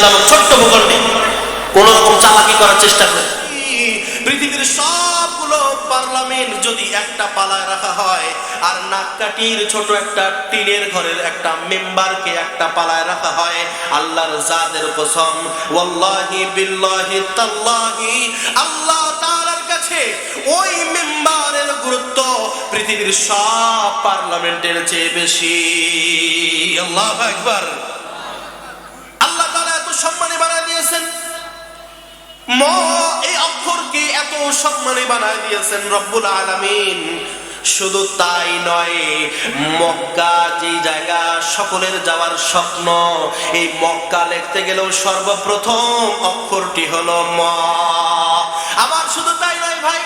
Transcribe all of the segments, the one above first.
নামক ছোট্ট ভূখণ্ডে কোন রকম চালাকি করার চেষ্টা করে। পৃথিবীর সবগুলো পার্লামেন্ট যদি একটা পালায় রাখা হয় আর নাককাঠির ছোট একটা টিনের ঘরের একটা মেম্বারকে একটা পালায় রাখা হয়, আল্লাহর জাতের কসম, ওয়াল্লাহি বিল্লাহি তাল্লাহি, আল্লাহ তাআলার কাছে ওই মেম্বারের গুরুত্ব পৃথিবীর সব পার্লামেন্টের চেয়ে বেশি। আল্লাহু আকবার। আল্লাহ তাআলা এত সম্মানী বানায় দিয়েছেন, ম এই অক্ষরকে এত সম্মানী বানায় দিয়েছেন রব্বুল আলামিন। শুধু তাই নয়, মক্কা যে জায়গা সকলের যাওয়ার স্বপ্ন, এই মক্কা লিখতে গেলেও সর্বপ্রথম অক্ষরটি হলো ম। আবার শুধু তাই নয় ভাই,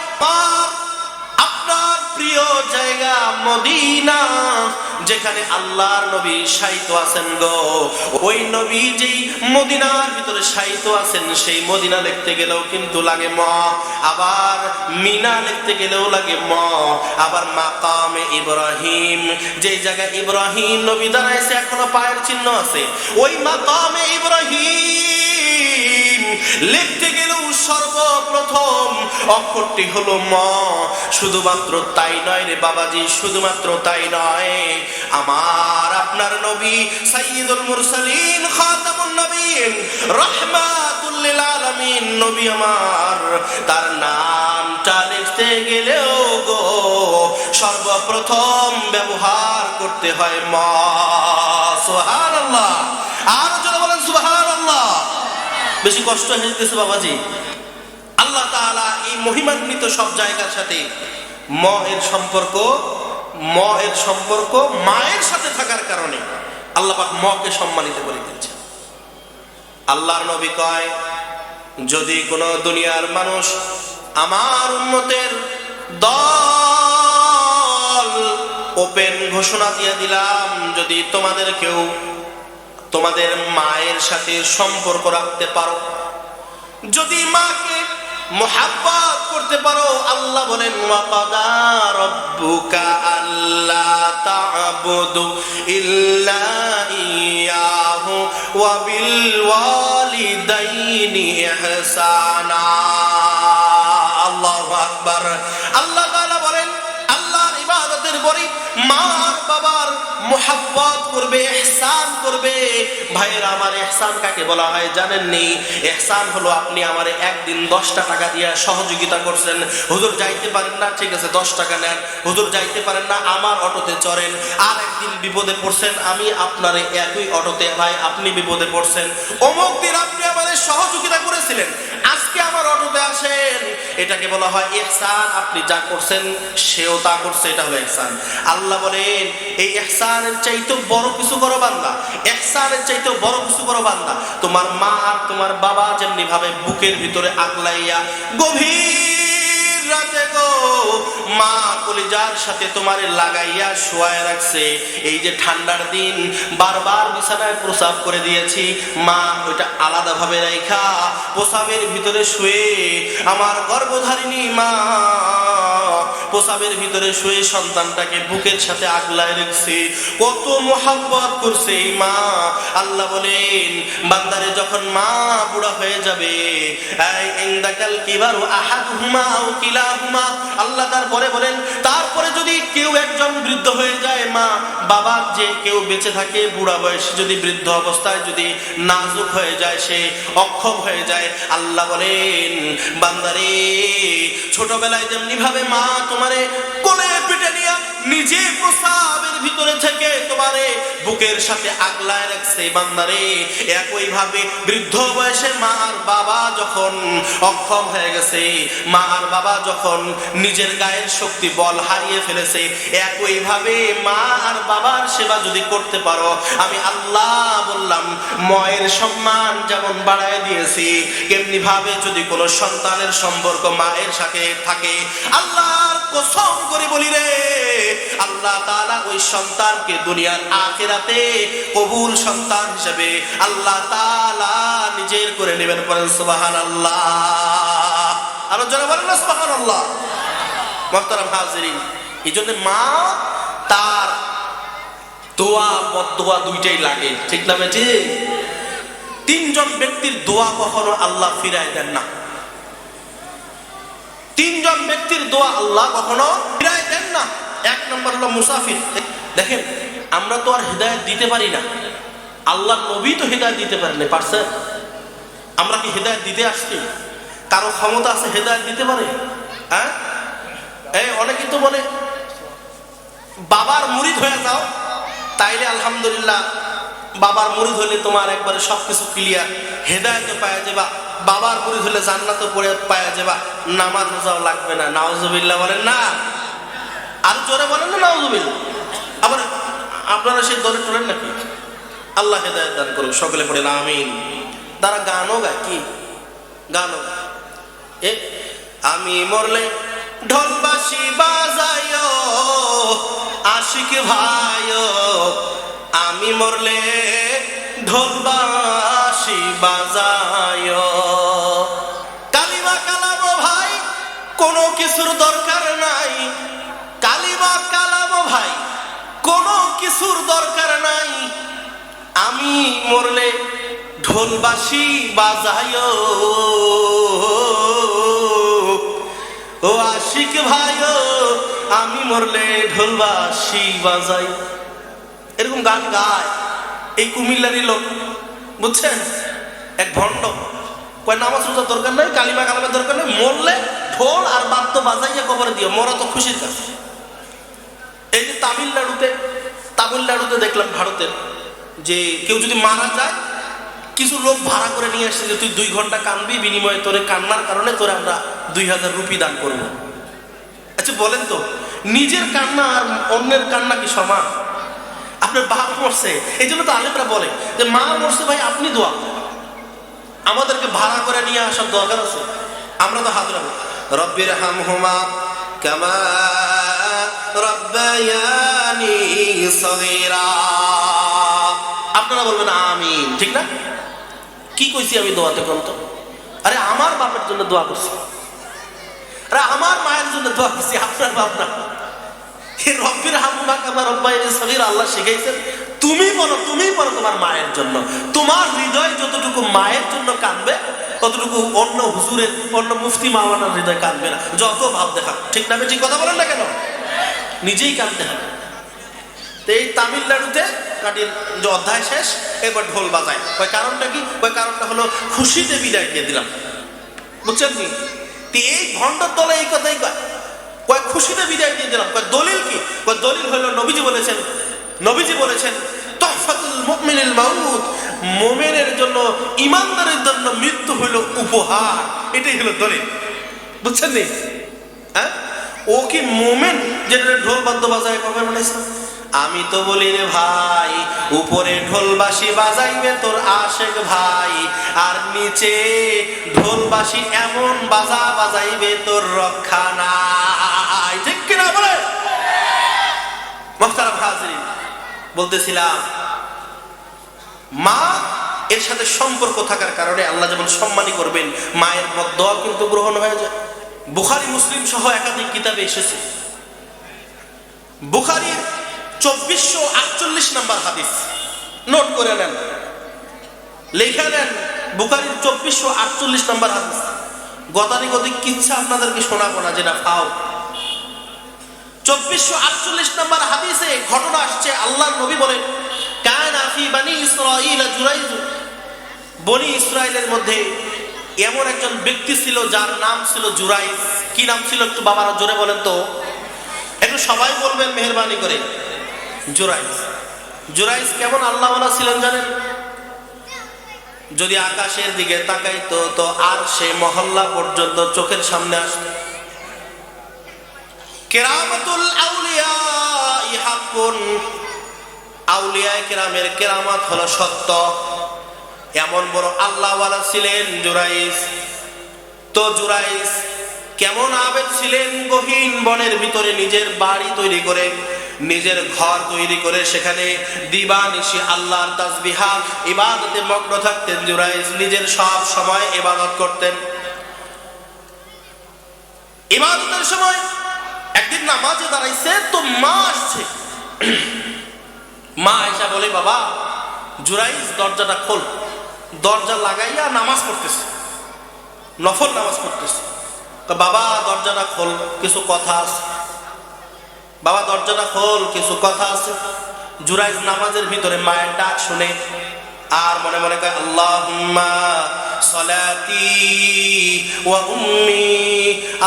আপনার প্রিয় জায়গা মদিনা, যেখানে আল্লাহর নবী শায়িত আছেন গো, ওই নবী যেই মদিনার ভিতরে শায়িত আছেন সেই মদিনা লিখতে গেলেও কিন্তু লাগে ম। আবার মিনা লিখতে গেলেও লাগে ম। আবার মাকামে ইব্রাহিম, যেই জায়গায় ইব্রাহিম নবী দাঁড়াইছে এখনো পায়ের চিহ্ন আছে, ওই মাকামে ইব্রাহিম লিখতে গেলেও সর্বপ্রথম অক্ষরটি হলো ম। শুধুমাত্র তাই নয় রে বাবাজি, শুধুমাত্র তাই নয়, আমার আপনার নবী সাইয়্যিদুল মুরসালিন খাতামুন নবীন রাহমাতুল লিল আলামিন নবী আমার, তার নামটা লিখতে গেলেও গো সর্বপ্রথম ব্যবহার করতে হয় ম। সুবহানাল্লাহ। আর যারা বলেন সুবহানাল্লাহ। বেশি কষ্ট হয়ে যেতেছে বাবাজি। আল্লাহ তাআলা এই মহিমান্বিত সব জায়গার সাথে ম এর সম্পর্ক মায়ের সাথে থাকার কারণে আল্লাহ পাক মকে সম্মানিত করে দিয়েছেন। আল্লাহর নবী কয়, যদি কোন দুনিয়ার মানুষ আমার উম্মতের দল ওপেন ঘোষণা দিয়ে দিলাম, যদি তোমাদের কেউ তোমাদের মায়ের সাথে সম্পর্ক রাখতে পারো, যদি মাকে মুহাব্বত করতে পারো, আল্লাহ বলেন ওয়া কাদা রাব্বুকা আল্লা তা'বুদু ইল্লা ইয়াহু ওয়া বিল ওয়ালিদাইনি ইহসানা। আল্লাহু আকবার। আল্লাহ তাআলা বলেন আল্লাহর ইবাদতের পরে মা বাবার মুহাব্বত করবে, ইহসান করবে। ভাইরা আমার, ইহসান কাকে বলা হয় জানেননি? ইহসান হলো আপনি আমারে একদিন 10টা টাকা দিয়ে সহযোগিতা করছেন, হুজুর যাইতে পারেন না, ঠিক আছে 10 টাকা নেন, হুজুর যাইতে পারেন না আমার অটোতে চড়েন। আর একদিন বিপদে পড়ছেন, আমি আপনারে একই অটোতে, ভাই আপনি বিপদে পড়ছেন, অমুক দিন আপনি আমাদের সহযোগিতা করেছিলেন, আজকে আমার অটোতে আসেন, এটাকে বলা হয় ইহসান। আপনি যা করছেন সেও তা করছে, এটা হলো ইহসান। আল্লাহ বলেন এই ইহসানের চাইতে বড় কিছু করো বান্দা, ইহসানের চাইতে বড় কিছু করো বান্দা, তোমার মা আর তোমার বাবা যেমনি ভাবে বুকের ভিতরে আগলাইয়া গভীর রাতে গো মা কলিজার সাথে তোমারে লাগাইয়া শোয়ায় রাখছে, এই যে ঠান্ডার দিন বারবার বিছানায় প্রসাব করে দিয়েছি, মা ওইটা আলাদা ভাবে রাখা প্রসাবের ভিতরে শুয়ে আমার গর্ভধারিণী মা প্রসাবের ভিতরে শুয়ে সন্তানটাকে বুকের সাথে আগলায় রেখেছে, কত মুহাব্বত করছে এই মা। আল্লাহ বলেন বান্দারে যখন মা বুড়া হয়ে যাবে, ইনদাকাল কিবারু আহাদুহুমা আও কিলাহুমা, আল্লাহ তারপরে বলেন তারপরে যদি কেউ একজন বৃদ্ধ হয়ে যায়, মা বাবা যে কেউ বেঁচে থাকে বুড়া বয়সে যদি বৃদ্ধ অবস্থায় যদি নাজুক হয়ে যায়, সে অক্ষম হয়ে যায়, আল্লাহ বলেন বান্দারে ছোটবেলায় যেমনি ভাবে মা তোমারে কোলে পিঠে নিয়ে নিজে প্রসাবের ভিতরে থেকে তোমারে বুকের সাথে আগলায় রাখছে, বান্দারে একই ভাবে বৃদ্ধ বয়সে মা আর বাবা যখন অক্ষম হয়ে গেছে, মা আর বাবা যখন নিজের গায়ের শক্তি বল হারিয়ে ফেলেছে, একই ভাবে মা আর বাবার সেবা যদি করতে পারো, আমি আল্লাহ বললাম মায়ের সম্মান যেমন বাড়ায় দিয়েছি, কেমনি ভাবে যদি কোনো সন্তানের সম্পর্ক মায়ের সাথে থাকে, আল্লাহর কসম করে বলি রে, আল্লাহ তাআলা ওই সন্তানকে দুনিয়ার আখিরাতে কবুল সন্তান হিসেবে আল্লাহ তাআলা নিজের করে নেবেন। বলেন সুবহানাল্লাহ। আরো যারা বলেন না সুবহানাল্লাহ। মুহতারাম হাজিরিন, এইজন্য মা তার দোয়া বদদোয়া দুইটাই লাগে, ঠিক না বেটি? তিনজন ব্যক্তির দোয়া কখনো আল্লাহ ফিরায় দেন না। তিনজন ব্যক্তির দোয়া আল্লাহ কখনো ফিরায় দেন না। এক নম্বর হলো মুসাফির। দেখেন, আমরা তো আর হিদায়াত দিতে পারি না, আল্লাহ নবী তো হিদায়াত দিতে পারেন, পারছেন? আমরা কি হিদায়াত দিতে আসছি? কারো ক্ষমতা আছে হিদায়াত দিতে পারে? হ্যাঁ, এই অনেকে তো বলে বাবার মুরিদ হয়ে যাও, তাইলে আলহামদুলিল্লাহ বাবার মুরিদ হলে তোমার একবারে সবকিছু ক্লিয়ার, হেদায়েতে পাওয়া যাবা, বাবার মুরিদ হলে জান্নাতে পড়ে পাওয়া যাবা, নামাজ রোজাও লাগবে না। নাউজুবিল্লাহ বলেন না? আর জোরে বলেন না নাউজুবিল্লাহ? আবার আপনারা সেই দলে টলেন নাকি? আল্লাহ হেদায়েত দান করুন, সকলে পড়েন আমিন। তারা গানও গায়, কি গানও এ আমি মরলে ঢোলবাসি বাজায়ো আশিক ভাইও, আমি মরলে ঢোলবাসি বাজায়ো। কালিমা কালামো ভাই কোনো কিছুর দরকার নাই, কালিমা কালামো ভাই কোনো কিছুর দরকার নাই, আমি মরলে ঢোলবাসি বাজায়ো ও আশিক ভাইও, আমি মরলে ঢোলবাসি বাজাই। এরকম গান গায় এই কুমিল্লারই লোক, বুঝছেন? এক ভণ্ড কয় নামাজ রোজার দরকার নাই, কালিমা কালামের দরকার নাই, মরলে ঢোল আর বাদ্য বাজাইয়া কবরে দিও, মরা তো খুশির কাজ। এই যে তামিলনাড়ুতে দেখলাম, ভারতের, যে কেউ যদি মারা যায় কিছু লোক ভাড়া করে নিয়ে আসছে যে তুই 2 ঘন্টা কানবি, বিনিময়ে তোরে কান্নার কারণে তোরে আমরা 2000 রুপি দান করবো। আচ্ছা বলেন তো, নিজের কান্না আর অন্যের কান্না কি সমান? আপনার বাপ মরছে, এই জন্য তো আলেমরা বলে যে মা মরছে ভাই আপনি দোয়া, আমাদেরকে ভাড়া করে নিয়ে আসার দরকার আছে? আমরা তো হাত রাখবো, রব্বির হামহুমা কামা রব্বায়ানি সগীরা। আপনারা বলবেন আমিন, ঠিক না? কি কইছি আমি দোয়াতে? কোন তো, আরে আমার বাপের জন্য দোয়া করছি, আরে আমার মায়ের জন্য দোয়া করছি, আপনার বাপ না। রব্বির হামহুমা কামা রব্বায়ানি সগীরা আল্লাহ শিখাইছেন, তুমি বলো তোমার মায়ের জন্য। তোমার হৃদয় যতটুকু মায়ের জন্য কাঁদবে ততটুকু অন্য হুজুরের, অন্য মুফতি মাওলানার হৃদয় কাঁদবে না, যত ভাব দেখা। ঠিক না? ঠিক কথা বলেন না কেন? নিজেই কাঁদতে হবে। তো এই তামিলনাড়ুতে কাটির যে অধ্যায় শেষ, এবার ঢোল বাজায়। ওই কারণটা কি? ওই কারণটা হলো খুশিতে বিদায় দিয়ে দিলাম, বুঝছেন কি? এই ভণ্ডর দলে এই কথাই কয়, কয় খুশিতে বিদায় দিয়ে দিলাম। কয় দলিল কি? কয় দলিল হলো নবীজি বলেছেন তুহফাতুল মুমিনিল মাউত, মুমিনের জন্য, ঈমানদারের জন্য মৃত্যু হলো উপহার। এটাই হলো দলিল, বুঝছেন নি? হ্যাঁ, ও কি মুমিন যে ঢোল বাদ্য বাজায় কবে বানাইছে? আমি তো বলি রে ভাই, উপরে ঢোলবাসি বাজাইবে তোর আশেক ভাই, আর নিচে ঢোলবাসি এমন বাজাইবে তোর রক্ষা নাই। ঠিক কিনা বলে? মুহতারাম হাজিরিন, বলতেছিলাম মা এর সাথে সম্পর্ক থাকার কারণে আল্লাহ যেমন সম্মানী করবেন, মায়ের দোয়া কিন্তু গ্রহণ হয়ে যায়। বুখারী মুসলিম সহ একাধিক কিতাবে এসেছে। বুখারীর 2448 নম্বর হাদিস, নোট করে নেন, লিখে নেন। বুখারীর 2448 নম্বর হাদিস। গতানুগতিক কিচ্ছা আপনাদেরকে শোনাবো না, যেটা ফাও। 2448 নম্বর হাদিসে ঘটনা আসছে, আল্লাহর নবী বলেন, কানা ফি বনি ইসরাঈল জুরাইজ, বনি ইসরাইলের মধ্যে এমন একজন ব্যক্তি ছিল যার নাম ছিল জুরাইজ। কি নাম ছিল একটু বাবারা জোরে বলেন তো, একটু সবাই বলবেন মেহেরবানি করে। জুরাইজ কেমন আল্লাহওয়ালা ছিলেন জানেন? যদি আকাশের দিকে তাকাইতো তো আর সে মহল্লা পর্যন্ত চোখের সামনে আসতো। কেরামাতুল আউলিয়া হাক্কুন, আউলিয়ায়ে কেরামের কেরামত হলো সত্য। এমন বড় আল্লাহওয়ালা ছিলেন জুরাইজ। তো জুরাইজ কেমন আবেদ ছিলেন? গহীন বনের ভিতরে নিজের বাড়ি তৈরি করে, নিজের ঘর তৈরি করে সেখানে দিবানিশি আল্লাহর তাসবিহাত ইবাদতে মগ্ন থাকতেন জুরাইজ। নিজের সব সময় ইবাদত করতেন। ইবাদতের সময় একদিন নামাজে দাঁড়াইছে, তো মা আসছে। মা আয়েশা বলে, বাবা জুরাইজ দরজাটা খোল। দরজা লাগাইয়া নামাজ পড়তেছে, নফল নামাজ পড়তেছে। বাবা দরজাটা খোল, কিছু কথা আছে। বাবা দরজাটা খোল, কিছু কথা আছে। জুরাইজ নামাজের ভিতরে মায়ের ডাক শুনে আর মনে মনে কয় আল্লাহুম্মা সলাতি ওয়া উম্মি,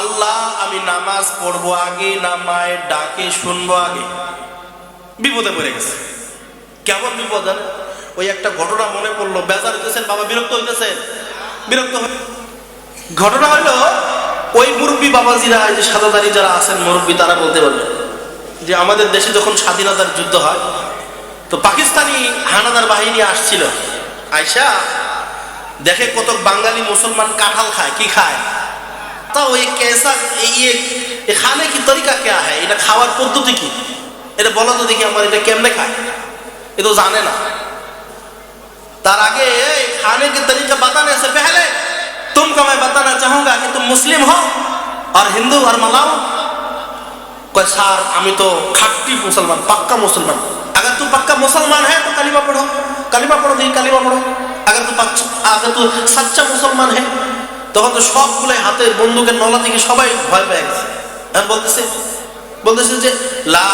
আল্লাহ আমি নামাজ পড়বো আগে না মায়ের ডাকে শুনবো আগে? বিপদে পড়ে গেছে। কেমন বিপদ? ওই একটা ঘটনা মনে পড়লো, বেজার হইতেছেন বাবা, বিরক্ত হইতেছেন, বিরক্ত। ঘটনা হলো ওই মুরব্বী বাবাজিরা, এই যে সাদাদারি যারা আছেন মুরব্বী, তারা বলতে পারবেন যে আমাদের দেশে যখন স্বাধীনতার যুদ্ধ হয় তো পাকিস্তানি হানাদার বাহিনী আসছিল, আইসা দেখে কত বাঙালি মুসলমান কাঁঠাল খায়। কি খায়? তা ওই কেসা খানে কি তরিকা কে হয়, এটা খাওয়ার পদ্ধতি কি, এটা বলো তো দেখি আমার, এটা কেমনে খায়? এ তো জানে না। तार आगे खाने के तरीका बताने से पहले तुमको मैं बताना चाहूंगा कि तुम मुस्लिम हो और हिंदू और मलाऊ। कोई सार आमी तो खाटी मुसलमान, पक्का मुसलमान। अगर तू पक्का मुसलमान है तो कलिमा पढ़ो, कलिमा पढ़ो, नहीं कलिमा पढ़ो। अगर तू सच्चा मुसलमान है তখন তো সবগুলো হাতে বন্দুকের নলা থেকে সবাই ভয় পেয়ে গেছে। আর বলতেছে যে লা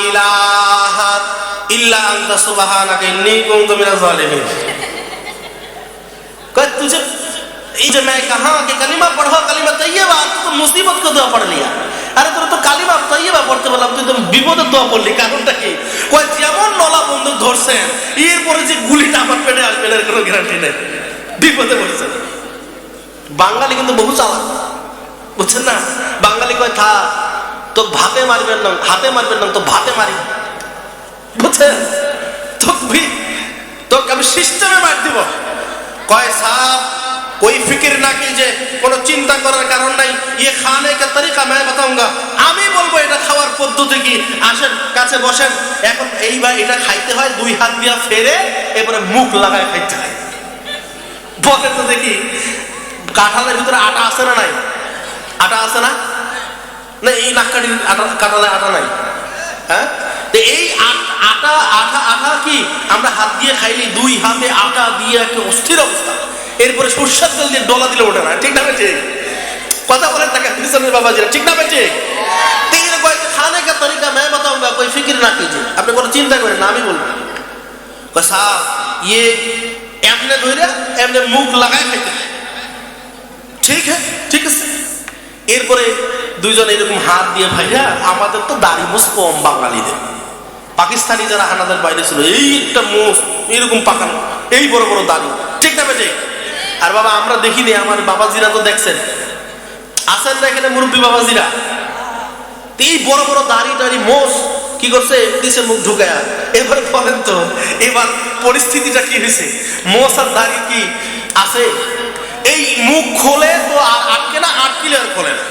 ইলাহা ইল্লা আনতা সুবহানাকা ইন্নী কুনতু মিনাজ জালিমিন। कह तुझे ये मैं कहा कि कलिमा पढ़ो, कलिमा तय्यबा, तो मुसीबत को दुआ पढ़ लिया। अरे তোরা তো কালিমা তয়্যিবা পড়তে বললাম, তুই তো বিপদের দোয়া পড়লি, কারণটা কি? কই যেমন নলা বন্দুক ধরছেন এরপরে যে গুলিটা আমার পেটে আসবে এর কোনো গ্যারান্টি নেই, বিপদে পড়েছেন। বাঙালি কিন্তু বহু চালাক, বুঝছেন না? বাঙালি কয় থা তো ভাতে মারবেন না, হাতে মারবেন না, তো ভাতে মারি, বুঝছেন? তো আমি সিস্টেমে মার দিব। কয় সাহেব कोई फिक्र ना कीजिए, কোনো চিন্তা করার কারণ নাই, ये खाने का तरीका मैं बताऊंगा। আমি বলবো এটা খাওয়ার পদ্ধতি কি। আসেন কাছে বসেন। এখন এইবার এটা খাইতে হয় দুই হাত দিয়া ফেরে এবারে মুখ লাগায় খাইতে হয়। বলেন তো দেখি কাঁঠালের ভিতরে আটা আছে না নাই? আটা আছে না? না এই নাককাঠির আটা, কাঁঠালে আটা নাই। হ্যাঁ, তো এই আটা আটা আটা কি আমরা হাত দিয়ে খাইলি, দুই হাতে আটা দিয়ে একটা অস্থির অবস্থা। এরপরে সরষের তেল দিয়ে ডলা দিলে ওঠে না, ঠিক না বেঁচে? কথা বলেন টাকা খ্রিস্টানের বাবাজিরা, ঠিক না বেঁচে? খানে কা তরিকা मैं बताऊंगा, कोई फिक्र ना कीजिए, আপনি কোনো চিন্তা করেন না, আমি বলবো। সাহেব ये এমনে ধরে এমনে মুখ লাগায় খাইতে, ঠিক হ্যাঁ, ঠিক আছে। এরপরে দুইজন এরকম হাত দিয়ে ভাইয়া, আমাদের তো দাড়ি মোষ কম বাঙালিদের, পাকিস্তানি যারা হানাদের বাইরে ছিল এই একটা মোষ এরকম পাকানো, এই বড় বড় দাড়ি, ঠিক না বেঁচে? আর বাবা আমরা দেখিনি, আমার বাবাজিরা তো দেখছেন, আছেন না এখানে মুরব্বী বাবাজিরা, এই বড় বড় দাড়ি টাড়ি মোষ কি করছে, দিছে মুখ ঢুকায়া। এবার বলেন তো এবার পরিস্থিতিটা কি হয়েছে? মোষ আর দাড়ি কি আছে? এই মুখ খোলে তো আর আটকে না, আটকিলে আর খোলে না,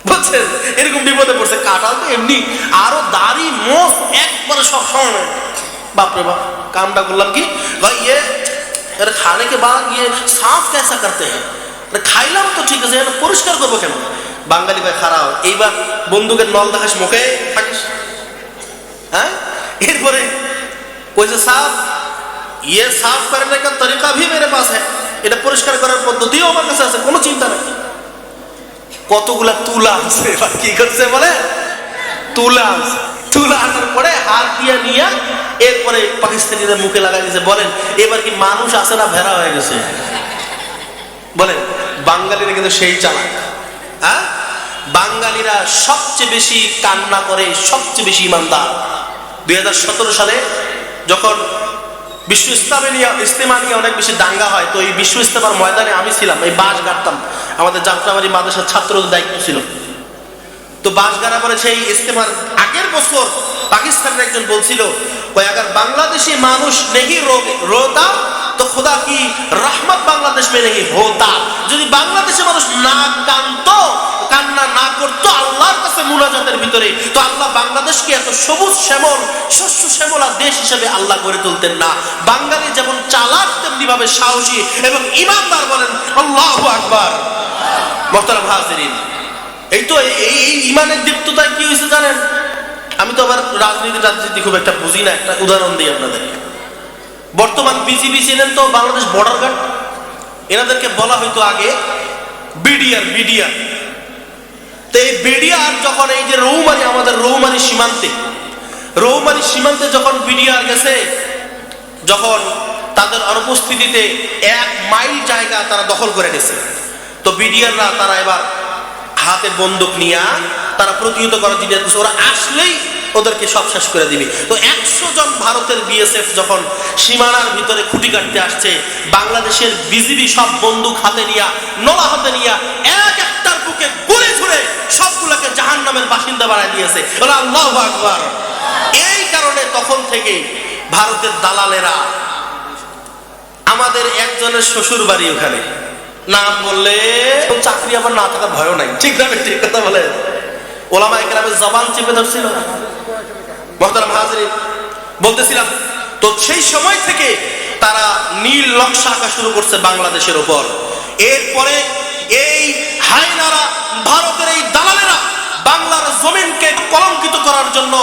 বুঝছেন? এরকম বিপদে পড়ছে। কাঁঠাল তো এমনি, আরো দাড়ি মোষ একবারে সব সময়। বাপরে বাপ, কামটা করলাম কি ভাই, ये खाने के बाद ये साफ कैसा करते हैं? খাইলাম তো ঠিক আছে, এটা পরিষ্কার করবো কেন? বাঙালি ভাই খারাপ। এইবার বন্দুকের নল দেখাস, মুখে থাকিস। হ্যাঁ, এরপরে কইছে সাফ, ये साफ करने का तरीका भी मेरे पास है, এটা পরিষ্কার করার পদ্ধতিও আমার কাছে আছে, কোনো চিন্তা নাই। কতগুলা তুলা আছে, এবার কি করছে বলে, তুলা আছে। তুলা আনার পরে হাত দিয়ে নিয়ে এরপরে পাকিস্তানিদের মুখে লাগাই দিয়েছে। বলেন এবার কি মানুষ আছে না ভেড়া হয়ে গেছে? বলেন বাঙালিরা কিন্তু সেই চালাক। হ্যাঁ, বাঙালিরা সবচেয়ে বেশি কান্না করে, সবচেয়ে বেশি ইমানদার। 2017 সালে যখন বিশ্ব ইস্তেমা নিয়ে অনেক বেশি দাঙ্গা হয়, তো এই বিশ্ব ইস্তেমার ময়দানে আমি ছিলাম, এই বাঁশ গাড়তাম, আমাদের যাত্রাবাড়ি মাদ্রাসার ছাত্রদের দায়িত্ব ছিল। তো বাঁশ গাড়া পরে সেই ইস্তেমার আগের বছর পাকিস্তানের একজন বলছিল, ওই अगर बांग्लादेशी मानुष नहीं रोता तो खुदा की रहमत बांग्लादेश में नहीं होता। যদি বাংলাদেশের মানুষ না কাঁদতো, কান্না না করতো আল্লাহর কাছে মুনাজাতের ভিতরে, তো আল্লাহ বাংলাদেশকে এত সবুজ শ্যামল শস্য শ্যামলা দেশ হিসেবে আল্লাহ গড়ে তুলতেন না। বাঙালি যেমন চালাক তেমনি ভাবে সাহসী এবং ইমানদার। বলেন আল্লাহু আকবার। মুহতারাম হাজিরিন, এই তো এই ইমানের দীপ্ততায় কি হয়েছে জানেন? আমি তো আবার রাজনীতি খুব একটা বুঝি না, একটা উদাহরণ দিই আপনাদের। বর্তমান বিজিবি ছিলেন তো বাংলাদেশ বর্ডার গার্ড, এনাদেরকে বলা হয়তো আগে বিডিআর। তো এই বিডিআর যখন এই যে রৌমারী, আমাদের রৌমারী সীমান্তে যখন বিডিআর গেছে, যখন তাদের অনুপস্থিতিতে 1 মাইল জায়গা তারা দখল করে নিয়েছে, তো বিডিআররা তারা এবার হাতে বন্দুক নিয়ে তারা প্রতিহত করার জন্য ওরা আসলেই ওদেরকে সব শেষ করে দিবে। তো 100 জন ভারতের বিএসএফ যখন সীমানার ভিতরে খুঁটি কাটতে আসছে, বাংলাদেশের বিজিবি সব বন্দুক হাতে নিয়া, নলা হাতে নিয়া এক একটার বুকে গুলি ছুড়ে সবগুলোকে জাহান্নামের বাসিন্দা বানায় দিয়েছে। আল্লাহু আকবার। এই কারণে তখন থেকে ভারতের দালালেরা, আমাদের একজনের শ্বশুর বাড়ি ওখানে, নাম বললে চাকরি আবার না থাকার ভয়ও নাই, ঠিক না? ঠিক কথা বলে ওলামায়ে কেরামের জবান চেপে ধরছিল। মুহতারাম হাজিরিন, বলতেছিলাম তো সেই সময় থেকে তারা নীল নকশা আঁকা শুরু করছে বাংলাদেশের উপর। এরপরে এই হায়নারা, ভারতের এই দালালেরা বাংলার জমিনকে কলঙ্কিত করার জন্য,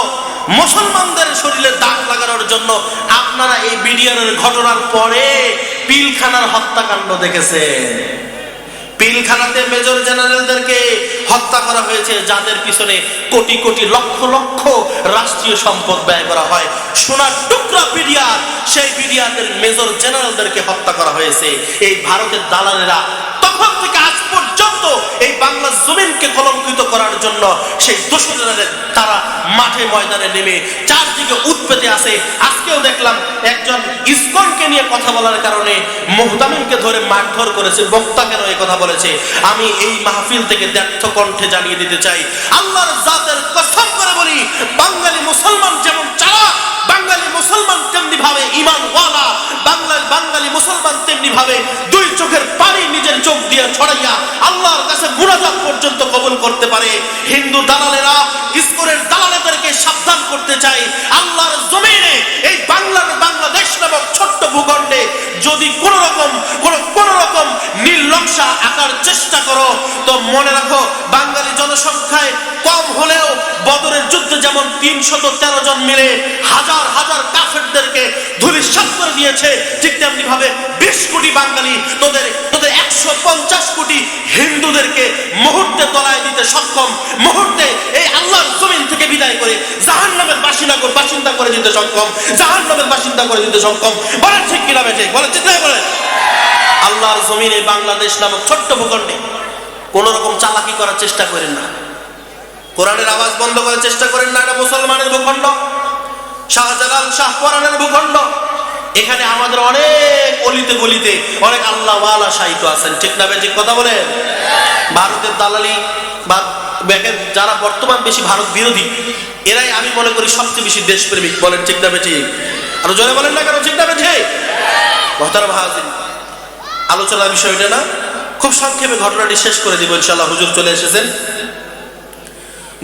মুসলমানদের শরীরে দাগ লাগানোর জন্য, আপনারা এই বিডিআরের ঘটনার পরে পিলখানার হত্যাকাণ্ড দেখেছেন। পিলখানাতে মেজর জেনারেলদেরকে হত্যা করা হয়েছে, যাদের পিছনে কোটি কোটি লক্ষ লক্ষ রাষ্ট্রীয় সম্পদ ব্যয় করা হয়। সোনার টুকরা বিডিআর, সেই বিডিআরের মেজর জেনারেলদেরকে হত্যা করা হয়েছে এই ভারতের দালালেরা। তখন থেকে আজ পর্যন্ত এই বাংলা জমিনকে কলঙ্কিত করার জন্য সেই দোষরের তারা মাঠে ময়দানে নেমে চারদিকে উৎপেতে আছে। আজকেও দেখলাম একজন ইসকনকে নিয়ে কথা বলার কারণে মুহতামিমকে ধরে মারধর করেছে। বক্তা কেন এই কথা বলেছে, আমি এই মাহফিল থেকে ব্যর্থ কণ্ঠে জানিয়ে দিতে চাই, আল্লাহর জাতের কসম করে বলি, বাঙালি মুসলমান যেমন চালাক, বাঙালি মুসলমান তেমনি ভাবে ঈমানওয়ালা, বাঙালি মুসলমান তেমনি ভাবে 2 চোখের পানি নিজের চোখ দিয়ে ছড়াইয়া আল্লাহর কাছে মুনাজাত পর্যন্ত কবুল করতে পারে। হিন্দু দালালেরা, ইসকনের দালালেদেরকে সাবধান করতে চাই, আল্লাহর জমিনে এই বাংলাদেশ নামক ছোট্ট ভূখণ্ডে যদি কোন রকম নীল নকশা আঁকার চেষ্টা করো, তো মনে রাখো, বাঙালি জনসংখ্যায় কম হলেও বদরের যুদ্ধে যেমন 313 জন মিলে হাজার হাজার কাফেরদেরকে ধূলিসাৎ করে দিয়েছে, ঠিক তেমনি ভাবে 20 কোটি বাঙালি তোদের 150 কোটি হিন্দুদেরকে মুহূর্তে তলায় দিতে সক্ষম, মুহূর্তে এই আল্লাহর জমিন থেকে বিদায় করে জাহান্নামের বাসিন্দা করে দিতে সক্ষম, জাহান্নামের বাসিন্দা করে দিতে সক্ষম। বলেন ঠিক কিনা বেঠে? বলেন ঠিক না? বলেন। আল্লাহর জমিনে বাংলাদেশ নামক ছোট্ট ভূখণ্ডে কোন রকম চালাকি করার চেষ্টা করেন না, কোরআনের আওয়াজ বন্ধ করার চেষ্টা করেন না। এটা মুসলমানের ভূখণ্ড, শাহজালাল শাহপরানের ভূখণ্ড। এখানে আমাদের অনেক অলিতে গলিতে অনেক আল্লাহওয়ালা সাহিত্য আছেন, ঠিক না বেঠিক কথা বলেন? ভারতের দালালি বা দেখেন, যারা বর্তমান বেশি ভারত বিরোধী, এরাই আমি মনে করি সবচেয়ে বেশি দেশপ্রেমিক। বলেন ঠিক না বেঠিক? আর জোরে বলেন না কেন, ঠিক না বেঠিক? মুহতারাম হাজির, আলোচনার বিষয়টা না, খুব সংক্ষেপে ঘটনাটি শেষ করে দিব ইনশাআল্লাহ। হুজুর চলে এসেছেন।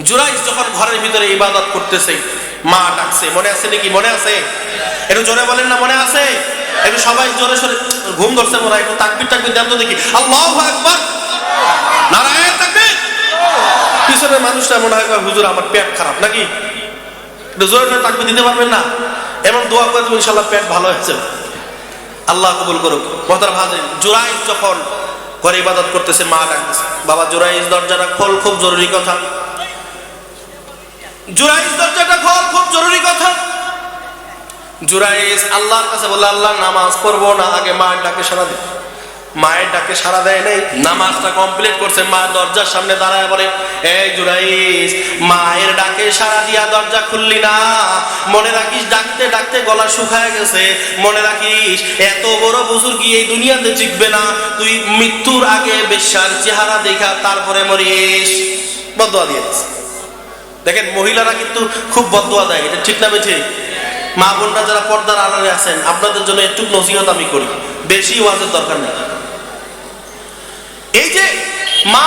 জুরাইজ যখন ঘরের ভিতরে ইবাদত করতেছে, মা ডাকছে, মনে আছে নাকি? মনে আছে? একটু জোরে বলেন না, মনে আছে? একটু সবাই জোরে সরে, ঘুম ধরছে মনে হয়, একটু তাকবীর দেন তো দেখি। আল্লাহু আকবার, নারায়ে তাকবীর। পিছনে মানুষটা মনে হয় হুজুর আমার পেট খারাপ নাকি, একটু জোরে জোরে তাকবীর দিতে পারবেন না? এমন দোয়া করে দেবো ইনশাআল্লাহ পেট ভালো হয়েছে, আল্লাহ কবুল করুক। মুহতারাম হাজিরিন, জুরাইজ যখন ঘরে ইবাদত করতেছে, মা ডাকতেছে, বাবা জুরাইজ দরজাটা খোল, খুব জরুরি কথা। জুরাইজ দরজাটা খোল, খুব জরুরি কথা। জুরাইজ আল্লাহর কাছে বলল, আল্লাহ নামাজ পড়বো না, আগে মায়ের ডাকে সাড়া দে। মায়ের ডাকে সাড়া দেয় নাই, নামাজটা কমপ্লিট করছে, মা দরজার সামনে দাঁড়ায় বলে, এই জুরাইজ, মায়ের ডাকে সাড়া দিয়া দরজা খুললি না, মনে রাখিস ডাকতে ডাকতে গলা শুকায় গেছে, মনে রাখিস এত বড় বুজুর্গি এই দুনিয়াতে জিতবে না, তুই মৃত্যুর আগে বেশ্যার চেহারা দেখা তারপরে মরিস। বদদোয়া দিয়েছে। দেখেন, মহিলারা কিন্তু খুব বদদোয়া দেয়, এটা ঠিক না বেঠে? মা বোনরা যারা পর্দার আড়ালে আছেন, আপনাদের জন্য একটু নসিহত আমি করি, বেশি ওয়াজের দরকার নেই। এই যে মা,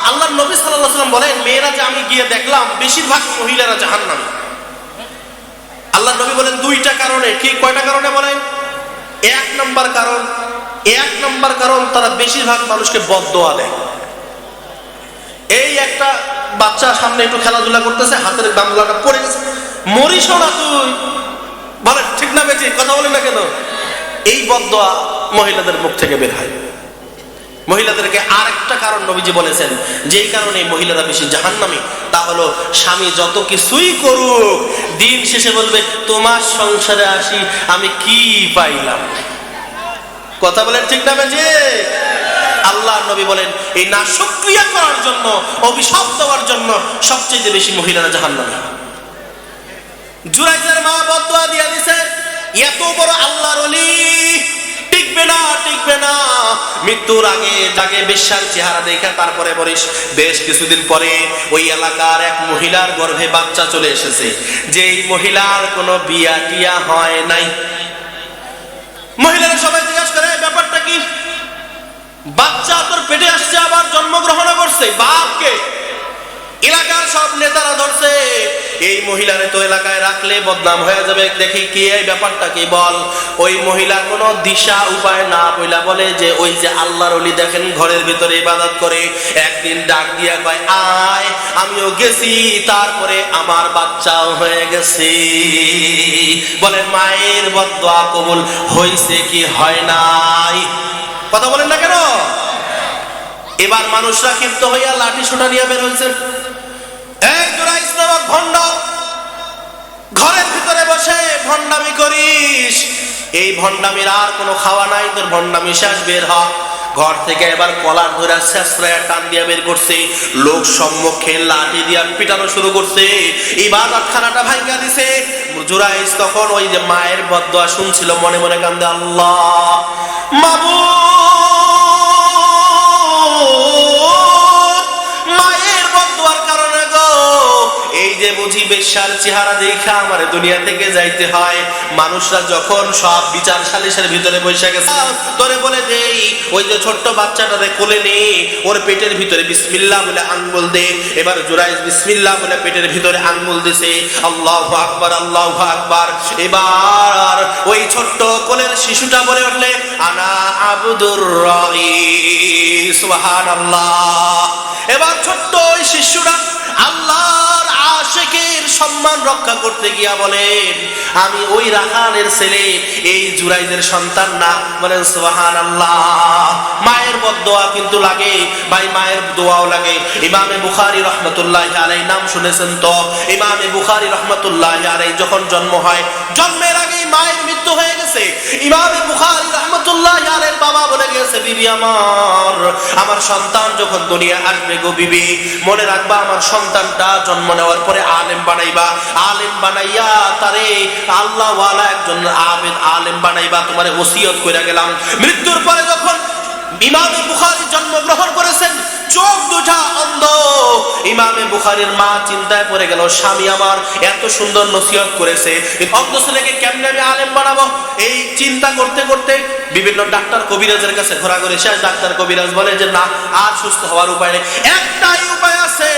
আল্লাহর নবী সাল্লাল্লাহু আলাইহি ওয়াসাল্লাম বলেন, মেয়েরা যে আমি গিয়ে দেখলাম বেশিরভাগ মহিলারা জাহান্নামী। আল্লাহর নবী বলেন 2টা কারণে। ঠিক কয়টা কারণে বলেন? 1 নম্বর কারণ তারা বেশিরভাগ মানুষকে বদদোয়া দেয়। এই একটা বাচ্চা সামনে একটু খেলাধুলা করতেছে, হাতের গামলাটা পড়ে গেছে, মরিস না তুই। বলেন ঠিক না বেঠিক? কথা বলেন না কেন? এই বদদোয়া মহিলাদের মুখ থেকে বের হয়। মহিলাদেরকে আরেকটা কারণ নবীজি বলেছেন, যেই কারণে মহিলারা বেশি জাহান্নামী, তা হলো স্বামী যত কিছুই করুক দিন শেষে বলবে তোমার সংসারে আসি আমি কি পাইলাম। কথা বলেন ঠিক না যে? আল্লাহ নবী বলেন এই নাশক্রিয়া করার জন্য, অভিশাপ দেওয়ার জন্য সবচেয়ে বেশি মহিলারা জাহান্নামী। জুরাইজের মা বদদোয়া দিয়ে দিছে, এত বড় আল্লাহর ওলি টিকবে না, টিকবে না, মৃত্যুর আগে জাগে বেশ্যার চেহারা দেখে তারপরে বলিস। বেশ কিছুদিন পরে ওই এলাকার এক মহিলার গর্ভে বাচ্চা চলে এসেছে, যেই মহিলার কোনো বিয়া টিয়া হয় নাই। মহিলারা সবাই জিজ্ঞাসা করে ব্যাপারটা কি? বাচ্চা তোর পেটে আসছে, আবার জন্মগ্রহণ করছে, বাপকে? এলাকার সব নেতারা ধরছে, এই মহিলারে তো এলাকায় রাখলে বদনাম হয়ে যাবে, দেখি কি এই ব্যাপারটা কি বল। ওই মহিলা কোনো দিশা উপায় না বইলা বলে যে ওই যে আল্লাহর ওলি দেখেন ঘরের ভিতরে ইবাদত করে, একদিন ডাক দিয়া কয় আয়, আমিও গেছি, তারপরে আমার বাচ্চাও হয়ে গেছে। বলে মায়ের বদদোয়া কবুল হইছে কি হয় নাই? কথা বলেন না কেন? এবার মানুষরা ক্ষিপ্ত হইয়া লাঠি সোটা নিয়ে বের হয়েছে। এক জুরাইজ নামক ভণ্ড, ঘরের ভিতরে বসে ভণ্ডামি করিস, এই ভণ্ডামির আর কোনো খাওয়া নাই, তোর ভণ্ডামি শেষ, বের হ। ঘর থেকে এবার কলার ধরে শেষরায় টান দিয়া বের করছে, লোক সম্মুখে লাঠি দিয়া পিটানো শুরু করছে, ইবাদত খানাটা ভাঙা দিছে। জুরাইজ তখন ওই যে মায়ের বদদোয়া শুনছিল, মনে মনে কান্দে, আল্লাহ মাবুদ, মায়ের বদদোয়ার কারণে গো এই যে বুঝি বেশ্যার চেহারা দেখা আমার দুনিয়া থেকে যাইতে হয়। মানুষরা যখন সব বিচার সালিশের ভিতরে বসে গেছে, তোরে বলে দেই ওই যে ছোট্ট বাচ্চাটারে কোলে নে, ওর পেটের ভিতরে বিসমিল্লাহ বলে আঙ্গুল দে। এবার জুরাইজ বিসমিল্লাহ বলে পেটের ভিতরে আঙ্গুল দিছে, আল্লাহু আকবার, আল্লাহু আকবার। এবার ওই ছোট্ট কোলের শিশুটা বলে উঠলে আনা আবদুর রাই, সুবহানাল্লাহ। এবার ছোট্ট ওই শিশুটা আল্লাহর আশিকের সম্মান রক্ষা করতে গিয়া বলেন আমি ওই রাখালের ছেলে, এই জুরাইজের সন্তান না। বলেন সুবহানাল্লাহ। মায়ের বদদোয়া কিন্তু লাগে ভাই, মায়ের দোয়াও লাগে। ইমামে বুখারী রাহমাতুল্লাহি আলাইহি নাম শুনেছেন তো? ইমামে বুখারী রাহমাতুল্লাহি আলাইহি যখন জন্ম হয়, জন্মের আগেই মায়ের মৃত্যু হয়ে গেছে। ইমামে বুখারী রাহমাতুল্লাহি আলাইহির বাবা বলে গেছে, বিবি আমার সন্তান যখন দুনিয়া আসবে গো বিবি, মনে রাখবা আমার সন্তানটা জন্ম নেওয়ার পরে আলেম বানাইবা, আলেম বানাইয়া তারে আল্লাহ ওয়ালা একজন আবেদ আলেম বানাইবা, তোমারে ওসিয়ত কইরা গেলাম। মৃত্যুর পরে যখন ইমামে বুখারী জন্মগ্রহণ করেছেন, চোখ দুটা অন্ধ। ইমামে বুখারীর মা চিন্তায় পড়ে গেল, স্বামী আমার এত সুন্দর নসিহত করেছে, অন্ধ ছেলেকে কেমনে আমি আলেম বানাবো? এই চিন্তা করতে করতে বিভিন্ন ডাক্তার কবিরাজের কাছে ঘোরাঘুরি শেষ। ডাক্তার কবিরাজ বলে যে না, আর সুস্থ হওয়ার উপায় নেই, একটাই উপায় আছে।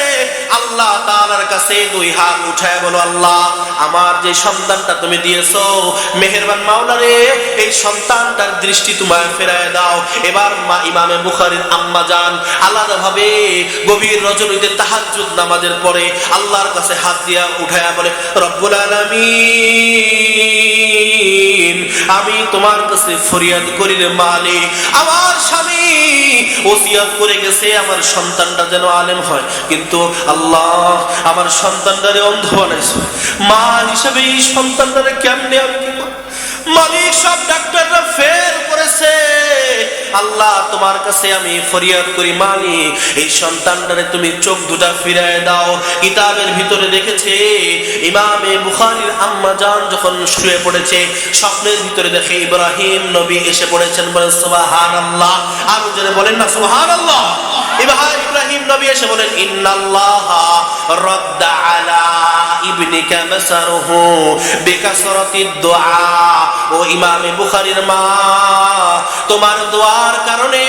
আল্লাহ তাআলার কাছে দুই হাত উঠায় বলো, আল্লাহ আমার যে সন্তানটা তুমি দিয়েছো, মেহেরবান মাওলা রে, এই সন্তানটার দৃষ্টি তোমায় ফেরায় দাও। এবার মা ইমামে বুখারীর আম্মা জান আলাদাভাবে গভীর রজনীতে তাহাজ্জুদ নামাজের পরে আল্লাহর কাছে হাত দিয়া উঠায়া বলে, রব্বুল আলামিন, আমি তোমার কাছে ফরিয়াদ করি রে মালিক, আমার স্বামী ওসিয়ত করে গেছে আমার সন্তানটা যেন আলেম হয়, কিন্তু আল্লাহ আমার সন্তানটারে অন্ধ বানাইছো, মা হিসেবে এই সন্তানটারে কেমনে আমি কি করব? মালিক সব ডাক্তাররা ফেল করেছে, আল্লাহ তোমার কাছে আমি ফরিয়াদ করি মালিক, এই সন্তানটারে তুমি চোখ দুটা ফিরায় দাও। কিতাবের ভিতরে দেখেছে ইমামে বুখারীর আম্মা জান যখন শুয়ে পড়েছে, স্বপ্নের ভিতরে দেখে ইব্রাহিম নবী এসে পড়েছেন। বলেন সুবহানাল্লাহ, আরো জোরে বলেন না সুবহানাল্লাহ। ইব্রাহিম নবী এসে বলেন, ইন্নাল্লাহা রাদ্দা আলা ইবনিকা বাসারহু বিকাসরাতিদ দুআ। ও ইমামে বুখারীর মা, তোমার দোয়ার কারণে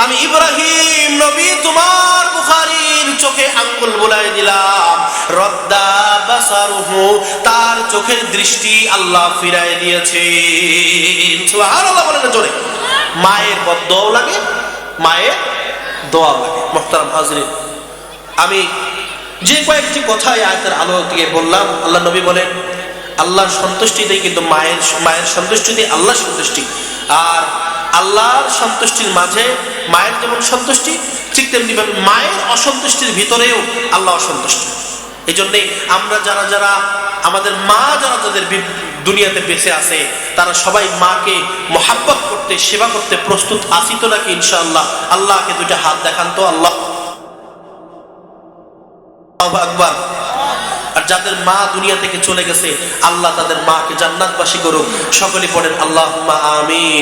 আমি ইব্রাহিম নবী তোমার বুখারীর চোখে আঙ্গুল বুলাই দিলাম। রদ্দা বাসারহু, তার চোখের দৃষ্টি আল্লাহ ফিরায় দিয়েছে। সুবহানাল্লাহ বলেন জোরে। মায়ের বদদোয়া লাগে, মায়ের দোয়া লাগে। মুহতারাম হাজরিন, আমি যে কয়েকটি কথা আয়াতের আলো থেকে বললাম, আল্লাহ নবী বলেন আল্লাহর সন্তুষ্টিতেই কিন্তু মায়ের সন্তুষ্টিতে আল্লাহর সন্তুষ্টি। আর আল্লাহর সন্তুষ্টির মাঝে মায়ের যেমন সন্তুষ্টি, ঠিক তেমনি ভাবে মায়ের অসন্তুষ্টির ভিতরেও আল্লাহ অসন্তুষ্ট। এই জন্যে আমরা যারা যারা আমাদের মা যারা যাদের দুনিয়াতে বেঁচে আছে, তারা সবাই মাকে মহাব্বত করতে, সেবা করতে প্রস্তুত আছি তো নাকি? ইনশাআল্লাহ। আল্লাহকে দুইটা হাত দেখান তো। আল্লাহ আকবার। আর যাদের মা দুনিয়া থেকে চলে গেছে, আল্লাহ তাদের মাকে জান্নাতবাসী করুক। সকলে পড়েন আল্লাহুম্মা আমিন।